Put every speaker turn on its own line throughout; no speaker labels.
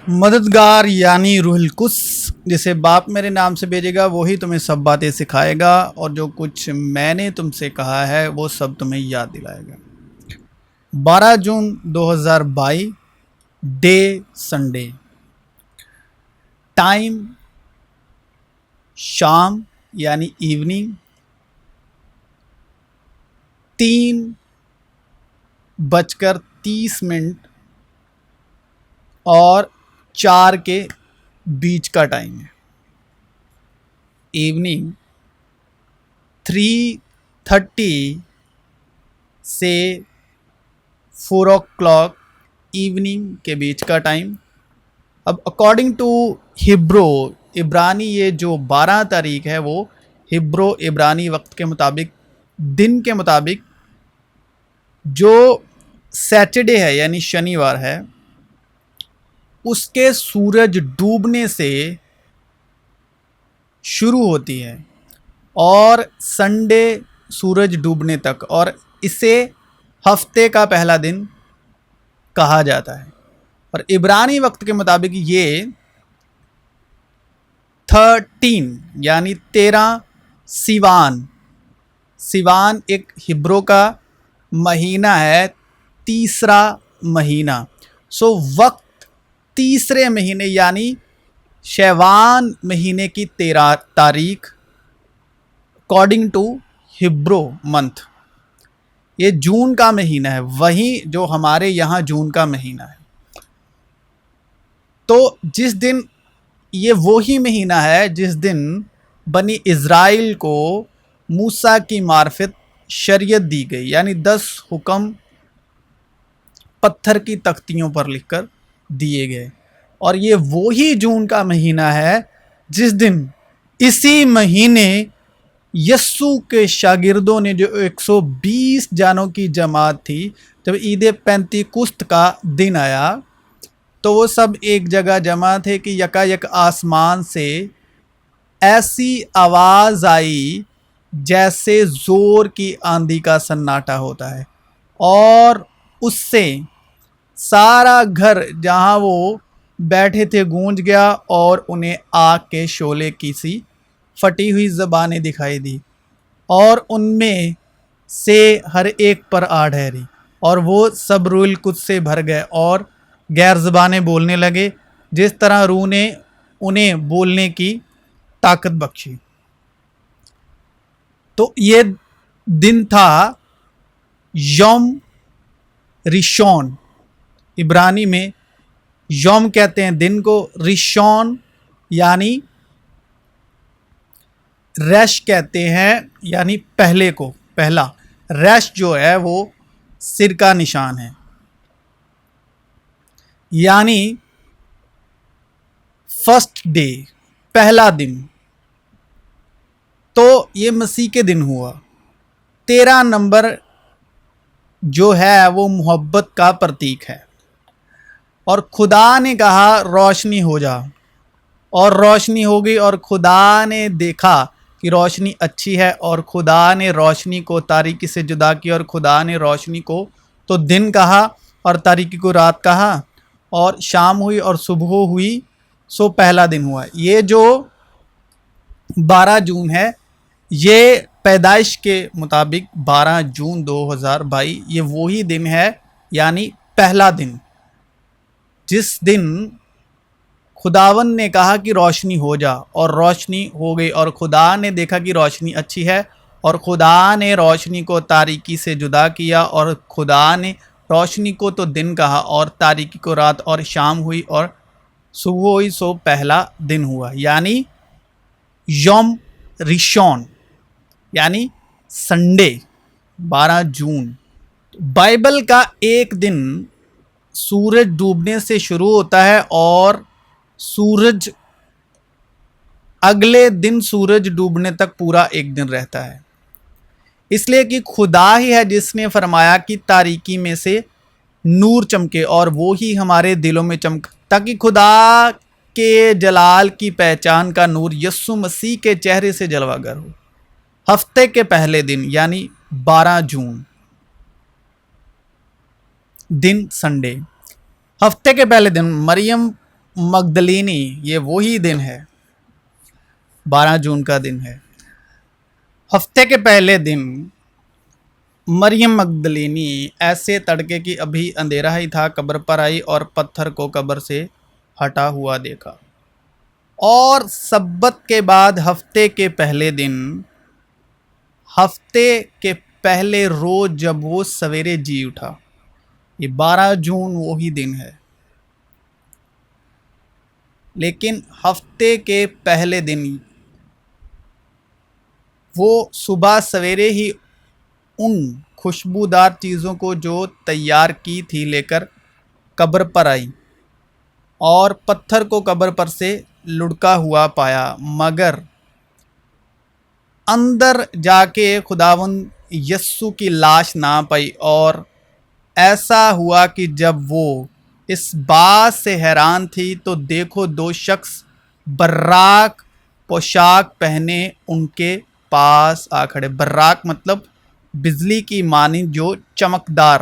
مددگار یعنی روح القدس، جسے باپ میرے نام سے بھیجے گا وہی تمہیں سب باتیں سکھائے گا، اور جو کچھ میں نے تم سے کہا ہے وہ سب تمہیں یاد دلائے گا۔ 12 جون 2022، ڈے سنڈے، ٹائم شام یعنی ایوننگ، 3:30 اور 4 کے بیچ کا ٹائم ہے۔ ایوننگ 3:30 سے 4 o'clock ایوننگ کے بیچ کا ٹائم۔ اب اکارڈنگ ٹو ہبرو عبرانی، یہ جو 12 تاریخ ہے وہ ہبرو عبرانی وقت کے مطابق، دن کے مطابق، جو سیٹرڈے ہے یعنی شنیوار ہے، اس کے سورج ڈوبنے سے شروع ہوتی ہے اور سنڈے سورج ڈوبنے تک، اور اسے ہفتے کا پہلا دن کہا جاتا ہے۔ اور عبرانی وقت کے مطابق یہ 13 یعنی 13 سیوان، سیوان ایک ہبرو کا مہینہ ہے، تیسرا مہینہ۔ سو وقت تیسرے مہینے یعنی شعبان مہینے کی 13 تاریخ اکارڈنگ ٹو ہبرو منتھ، یہ جون کا مہینہ ہے، وہیں جو ہمارے یہاں جون کا مہینہ ہے۔ تو جس دن، یہ وہی مہینہ ہے جس دن بنی اسرائیل کو موسیٰ کی معرفت شریعت دی گئی، یعنی 10 حکم پتھر کی تختیوں پر لکھ کر دیے گئے۔ اور یہ وہی جون کا مہینہ ہے جس دن اسی مہینے یسوع کے شاگردوں نے، جو 120 جانوں کی جماعت تھی، جب عید پینتیکست کا دن آیا تو وہ سب ایک جگہ جمع تھے کہ یکایک آسمان سے ایسی آواز آئی جیسے زور کی آندھی کا سناٹا ہوتا ہے، اور اس سے سارا گھر جہاں وہ بیٹھے تھے گونج گیا، اور انہیں آگ کے شعلے کی سی پھٹی ہوئی زبانیں دکھائی دی، اور ان میں سے ہر ایک پر آ ٹھہری، اور وہ سب روح القدس سے بھر گئے اور غیر زبانیں بولنے لگے، جس طرح روح نے انہیں بولنے کی طاقت بخشی۔ تو یہ دن تھا یوم ریشون، عبرانی میں یوم کہتے ہیں دن کو، ریشون یعنی ریش کہتے ہیں، یعنی پہلے کو، پہلا۔ ریش جو ہے وہ سر کا نشان ہے، یعنی فرسٹ ڈے، پہلا دن۔ تو یہ مسیح کے دن ہوا۔ 13 نمبر جو ہے وہ محبت کا پرتیک ہے، اور خدا نے کہا روشنی ہو جا، اور روشنی ہو گئی، اور خدا نے دیکھا کہ روشنی اچھی ہے، اور خدا نے روشنی کو تاریکی سے جدا کیا، اور خدا نے روشنی کو تو دن کہا اور تاریکی کو رات کہا، اور شام ہوئی اور صبح ہوئی، سو پہلا دن ہوا۔ یہ جو 12 جون ہے، یہ پیدائش کے مطابق 12 جون 2022 یہ وہی دن ہے، یعنی پہلا دن جس دن خداوند نے کہا کہ روشنی ہو جا، اور روشنی ہو گئی، اور خدا نے دیکھا کہ روشنی اچھی ہے، اور خدا نے روشنی کو تاریکی سے جدا کیا، اور خدا نے روشنی کو تو دن کہا اور تاریکی کو رات، اور شام ہوئی اور صبح ہوئی، سو پہلا دن ہوا، یعنی یوم ریشون یعنی سنڈے، 12 جون۔ بائبل کا ایک دن سورج ڈوبنے سے شروع ہوتا ہے، اور سورج اگلے دن سورج ڈوبنے تک پورا ایک دن رہتا ہے، اس لیے کہ خدا ہی ہے جس نے فرمایا کہ تاریکی میں سے نور چمکے، اور وہی ہمارے دلوں میں چمک، تاکہ خدا کے جلال کی پہچان کا نور یسوع مسیح کے چہرے سے جلوہ گر ہو۔ ہفتے کے پہلے دن یعنی 12 جون، دن سنڈے۔ ہفتے کے پہلے دن مریم مگدلینی یہ وہی دن ہے، 12 جون کا دن ہے۔ ہفتے کے پہلے دن مریم مگدلینی ایسے تڑکے کی ابھی اندھیرا ہی تھا قبر پر آئی اور پتھر کو قبر سے ہٹا ہوا دیکھا، اور سبت کے بعد ہفتے کے پہلے دن، ہفتے کے پہلے روز جب وہ سویرے جی اٹھا، یہ 12 جون وہی دن ہے، لیکن ہفتے کے پہلے دن وہ صبح سویرے ہی ان خوشبودار چیزوں کو جو تیار کی تھی لے کر قبر پر آئی اور پتھر کو قبر پر سے لڑکا ہوا پایا، مگر اندر جا کے خداوند یسوع کی لاش نہ پائی۔ اور ایسا ہوا کہ جب وہ اس بات سے حیران تھی تو دیکھو 2 شخص براق پوشاک پہنے ان کے پاس آ کھڑے۔ براق مطلب بجلی کی مانند جو چمکدار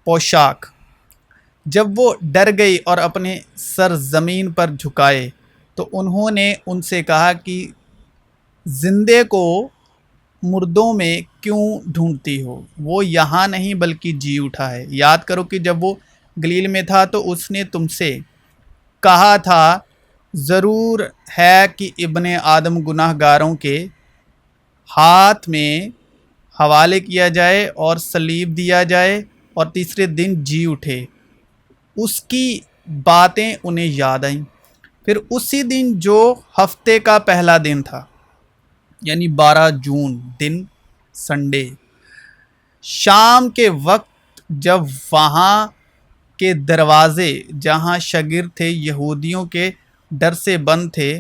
پوشاک۔ جب وہ ڈر گئی اور اپنے سر زمین پر جھکائے تو انہوں نے ان سے کہا کہ زندے کو مردوں میں کیوں ڈھونڈتی ہو؟ وہ یہاں نہیں بلکہ جی اٹھا ہے۔ یاد کرو کہ جب وہ گلیل میں تھا تو اس نے تم سے کہا تھا ضرور ہے کہ ابن آدم گناہ گاروں کے ہاتھ میں حوالے کیا جائے اور صلیب دیا جائے اور تیسرے دن جی اٹھے۔ اس کی باتیں انہیں یاد آئیں۔ پھر اسی دن جو ہفتے کا پہلا دن تھا، یعنی 12 جون دن سنڈے، شام کے وقت جب وہاں کے دروازے جہاں شاگرد تھے یہودیوں کے ڈر سے بند تھے،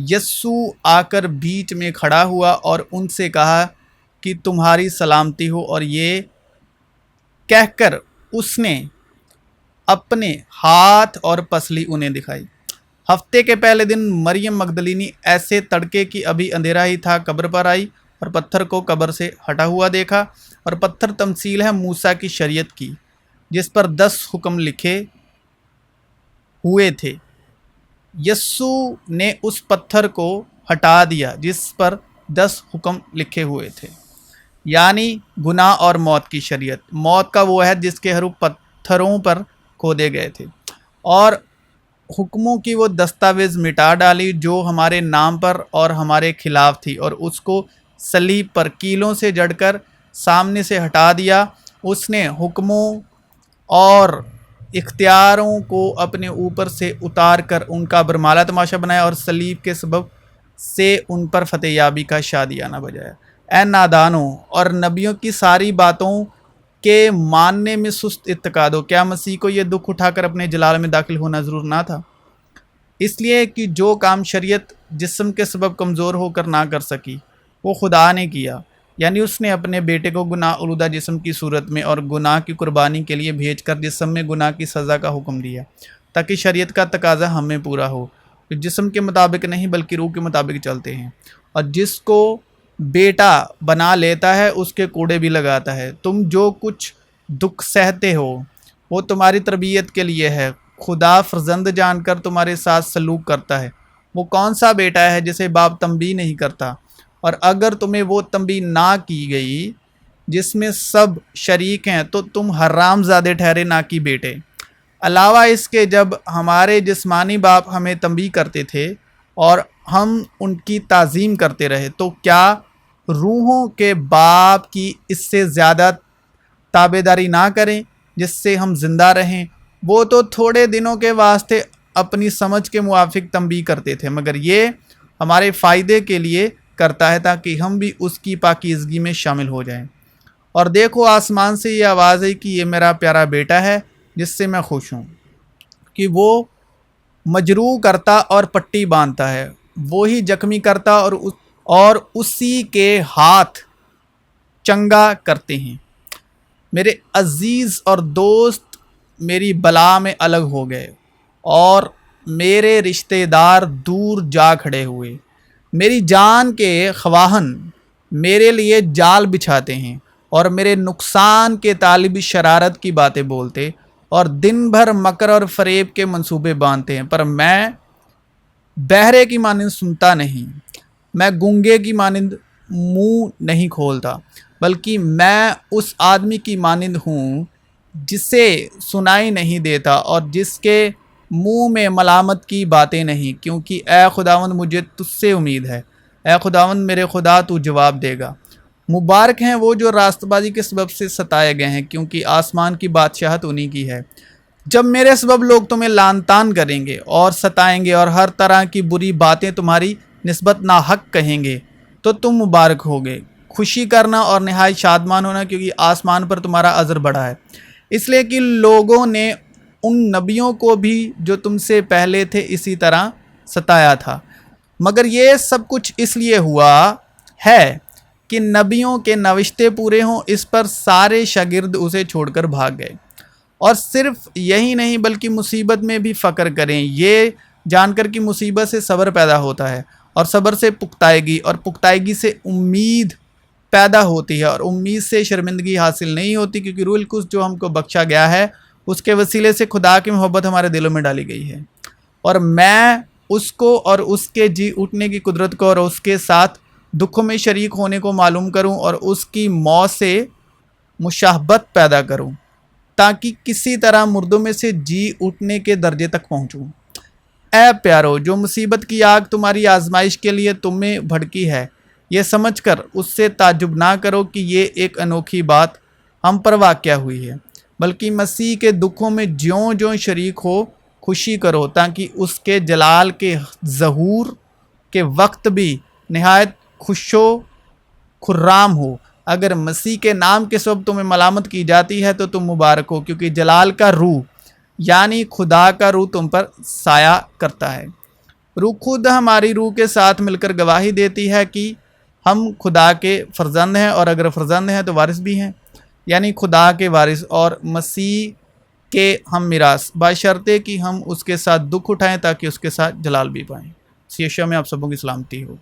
یسوع آ کر بیچ میں کھڑا ہوا اور ان سے کہا کہ تمہاری سلامتی ہو، اور یہ کہہ کر اس نے اپنے ہاتھ اور پسلی انہیں دکھائی۔ ہفتے کے پہلے دن مریم مگدلینی ایسے تڑکے کی ابھی اندھیرا ہی تھا قبر پر آئی اور پتھر کو قبر سے ہٹا ہوا دیکھا، اور پتھر تمثیل ہے موسیٰ کی شریعت کی جس پر 10 حکم لکھے ہوئے تھے۔ یسوع نے اس پتھر کو ہٹا دیا جس پر 10 حکم لکھے ہوئے تھے، یعنی گناہ اور موت کی شریعت، موت کا وہ ہے جس کے حروف پتھروں پر کھودے گئے تھے، اور حکموں کی وہ دستاویز مٹا ڈالی جو ہمارے نام پر اور ہمارے خلاف تھی، اور اس کو صلیب پر کیلوں سے جڑ کر سامنے سے ہٹا دیا۔ اس نے حکموں اور اختیاروں کو اپنے اوپر سے اتار کر ان کا برمالا تماشا بنایا اور صلیب کے سبب سے ان پر فتح یابی کا شادیانہ بجایا۔ اے نادانوں اور نبیوں کی ساری باتوں کے ماننے میں سست اعتقاد ہو، کیا مسیح کو یہ دکھ اٹھا کر اپنے جلال میں داخل ہونا ضرور نہ تھا؟ اس لیے کہ جو کام شریعت جسم کے سبب کمزور ہو کر نہ کر سکی وہ خدا نے کیا، یعنی اس نے اپنے بیٹے کو گناہ آلودہ جسم کی صورت میں اور گناہ کی قربانی کے لیے بھیج کر جسم میں گناہ کی سزا کا حکم دیا، تاکہ شریعت کا تقاضا ہم میں پورا ہو، جو جسم کے مطابق نہیں بلکہ روح کے مطابق چلتے ہیں، اور جس کو بیٹا بنا لیتا ہے اس کے کوڑے بھی لگاتا ہے۔ تم جو کچھ دکھ سہتے ہو وہ تمہاری تربیت کے لیے ہے، خدا فرزند جان کر تمہارے ساتھ سلوک کرتا ہے۔ وہ کون سا بیٹا ہے جسے باپ تنبیہ نہیں کرتا؟ اور اگر تمہیں وہ تنبیہ نہ کی گئی جس میں سب شریک ہیں تو تم حرام زادے ٹھہرے نہ کہ بیٹے۔ علاوہ اس کے جب ہمارے جسمانی باپ ہمیں تنبیہ کرتے تھے اور ہم ان کی تعظیم کرتے رہے، تو کیا روحوں کے باپ کی اس سے زیادہ تابعداری نہ کریں جس سے ہم زندہ رہیں؟ وہ تو تھوڑے دنوں کے واسطے اپنی سمجھ کے موافق تنبیہ کرتے تھے، مگر یہ ہمارے فائدے کے لیے کرتا ہے تاکہ ہم بھی اس کی پاکیزگی میں شامل ہو جائیں۔ اور دیکھو آسمان سے یہ آواز ہے کہ یہ میرا پیارا بیٹا ہے جس سے میں خوش ہوں، کہ وہ مجروح کرتا اور پٹی باندھتا ہے، وہی زخمی کرتا اور اسی کے ہاتھ چنگا کرتے ہیں۔ میرے عزیز اور دوست میری بلا میں الگ ہو گئے اور میرے رشتہ دار دور جا کھڑے ہوئے۔ میری جان کے خواہن میرے لیے جال بچھاتے ہیں اور میرے نقصان کے طالب شرارت کی باتیں بولتے اور دن بھر مکر اور فریب کے منصوبے باندھتے ہیں، پر میں بہرے کی مانند سنتا نہیں، میں گونگے کی مانند منہ نہیں کھولتا، بلکہ میں اس آدمی کی مانند ہوں جسے سنائی نہیں دیتا اور جس کے منہ میں ملامت کی باتیں نہیں، کیونکہ اے خداوند مجھے تجھ سے امید ہے، اے خداوند میرے خدا تو جواب دے گا۔ مبارک ہیں وہ جو راست بازی کے سبب سے ستائے گئے ہیں، کیونکہ آسمان کی بادشاہت انہی کی ہے۔ جب میرے سبب لوگ تمہیں لعن طعن کریں گے اور ستائیں گے اور ہر طرح کی بری باتیں تمہاری نسبت ناحق کہیں گے تو تم مبارک ہوگے، خوشی کرنا اور نہایت شادمان ہونا، کیونکہ آسمان پر تمہارا اجر بڑھا ہے، اس لیے کہ لوگوں نے ان نبیوں کو بھی جو تم سے پہلے تھے اسی طرح ستایا تھا، مگر یہ سب کچھ اس لیے ہوا ہے کہ نبیوں کے نوشتے پورے ہوں۔ اس پر سارے شاگرد اسے چھوڑ کر بھاگ گئے، اور صرف یہی نہیں بلکہ مصیبت میں بھی فخر کریں، یہ جان کر کہ مصیبت سے صبر پیدا ہوتا ہے، اور صبر سے پختگی، اور پختگی سے امید پیدا ہوتی ہے، اور امید سے شرمندگی حاصل نہیں ہوتی، کیونکہ روح القدس جو ہم کو بخشا گیا ہے اس کے وسیلے سے خدا کی محبت ہمارے دلوں میں ڈالی گئی ہے، اور میں اس کو اور اس کے جی اٹھنے کی قدرت کو اور اس کے ساتھ دکھوں میں شریک ہونے کو معلوم کروں، اور اس کی موت سے مشابہت پیدا کروں، تاکہ کسی طرح مردوں میں سے جی اٹھنے کے درجے تک پہنچوں۔ اے پیارو، جو مصیبت کی آگ تمہاری آزمائش کے لیے تم میں بھڑکی ہے، یہ سمجھ کر اس سے تعجب نہ کرو کہ یہ ایک انوکھی بات ہم پر واقع ہوئی ہے، بلکہ مسیح کے دکھوں میں جیوں جیوں شریک ہو خوشی کرو، تاکہ اس کے جلال کے ظہور کے وقت بھی نہایت خوش و خرام ہو۔ اگر مسیح کے نام کے سبب تمہیں ملامت کی جاتی ہے تو تم مبارک ہو، کیونکہ جلال کا روح یعنی خدا کا روح تم پر سایہ کرتا ہے۔ روح خود ہماری روح کے ساتھ مل کر گواہی دیتی ہے کہ ہم خدا کے فرزند ہیں، اور اگر فرزند ہیں تو وارث بھی ہیں، یعنی خدا کے وارث اور مسیح کے ہم میراث، بشرطے کہ ہم اس کے ساتھ دکھ اٹھائیں تاکہ اس کے ساتھ جلال بھی پائیں۔ یشوع میں آپ سبوں کی سلامتی ہو۔